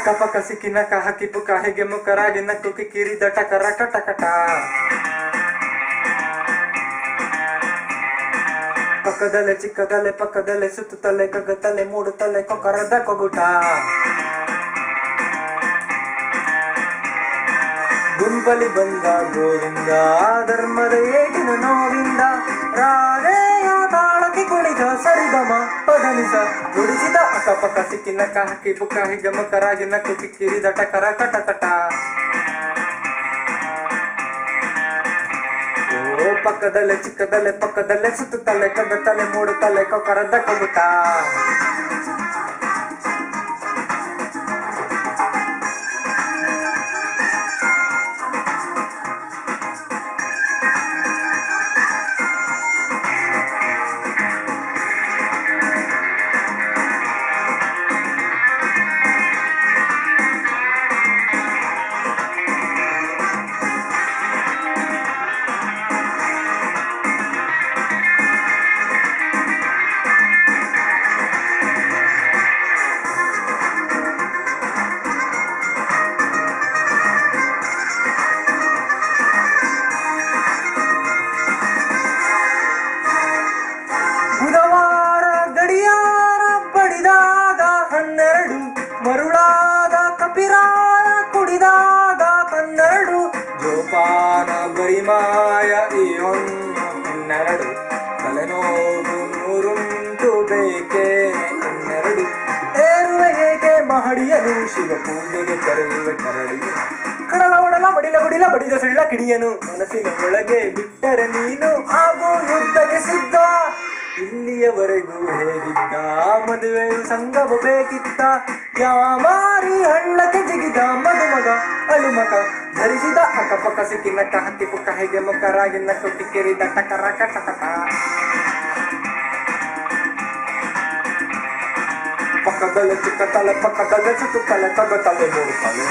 ಅಕ್ಕಪಕ್ಕ ಸಿಕ್ಕಿ ನಕ್ಕ ಹಾಕಿ ಪುಕ್ಕ ಹೇಗೆ ಮುಖರಾಗಿ ನಕ್ಕು ಕಿಕ್ಕಿರಿದ ಟಕರ ಕಟಕಟ ಪಕ್ಕದಲ್ಲೇ ಚಿಕ್ಕದಲ್ಲೇ ಪಕ್ಕದಲ್ಲೇ ಸುತ್ತುತ್ತಲೆ ಕಗ್ಗತ್ತಲೆ ಮೂಡುತ್ತಲೆ ಕೊಕ್ಕರದ ಕೊಗುಟ ಗುಂಪಲಿ ಬಂದ ಗೋವಿಂದ ಧರ್ಮದ ಏಟಿನ ನೋವಿಂದ ರಾಧೆಯ ತಾಳಕ್ಕೆ ಕುಣಿದ ಸರಿಗಮ ಪದನಿಸ ನುಡಿಸಿದ ಅಕ್ಕಪಕ್ಕ ಸಿಕ್ಕಿ ನಕ್ಕ ಹಾಕಿ ಪುಕ್ಕ ಹಿಗ ಮಕರಾಗಿ ನಕ್ಕು ಕಿಕ್ಕಿರಿದ ಟಕರ ಕಟಕಟ ಓ ಪಕ್ಕದಲ್ಲೇ ಚಿಕ್ಕದಲ್ಲೇ ಪಕ್ಕದಲ್ಲೇ ಸುತ್ತುತ್ತಲೆ ಕಗ್ಗತ್ತಲೆ ಮೂಡುತ್ತಲೆ ಕೊಕ್ಕರದ ಕೊಗುಟ ಮರುಳಾದ ಕಪಿರಾಯ ಕುಡಿದಾಗ ಕನ್ನಡು ಜೋಪಾನ ಬರಿಮಾಯ ಈ ಹನ್ನೆರಡು ತಲೆನೋವು ನೂರುಂಟು ಬೇಕೆ ಹನ್ನೆರಡು ಏರುವೆ ಏಕೆ ಮಹಡಿಯನು ಶಿವ ಪೂಜೆಗೆ ಕರೆಯುವೆ ಕರಡಿ ಕಡಲ ಒಡಲ ಬಡಿಲ ಬಡಿಲ ಬಡಿದ ಸುಳ್ಳ ಕಿಡಿಯನು ಮನಸ್ಸಿನ ಒಳಗೆ ಬಿಟ್ಟರೆ ನೀನು ಹಾಗೂ ಯುದ್ಧಕ್ಕೆ ಸಿದ್ಧ ಇಲ್ಲಿಯವರೆಗೂ ಹೇಗಿದ್ದ ಮದುವೆಯು ಸಂಗಮ ಬೇಕಿತ್ತ ಯಾಮಾರಿ ಹಳ್ಳಕ್ಕೆ ಜಿಗಿದ ಮದುಮಗ ಅಳುಮಕ ಧರಿಸಿದ ಅಕ್ಕಪಕ್ಕ ಸಿಕ್ಕಿ ನಕ್ಕ ಹತ್ತಿ ಪುಕ್ಕ ಹೇಗೆ ಮುಖರಾಗಿ ನಕ್ಕು ಕಿಕ್ಕಿರಿದ ಟಕರ ಕಟಕಟ ಪಕ್ಕದಲ್ಲೇ ಚಿಕ್ಕ ತಲೆ ಪಕ್ಕದಲ್ಲೇ ಸುತ್ತು ತಲೆ ತಗ ತಲೆ ಮೂರು ತಲೆ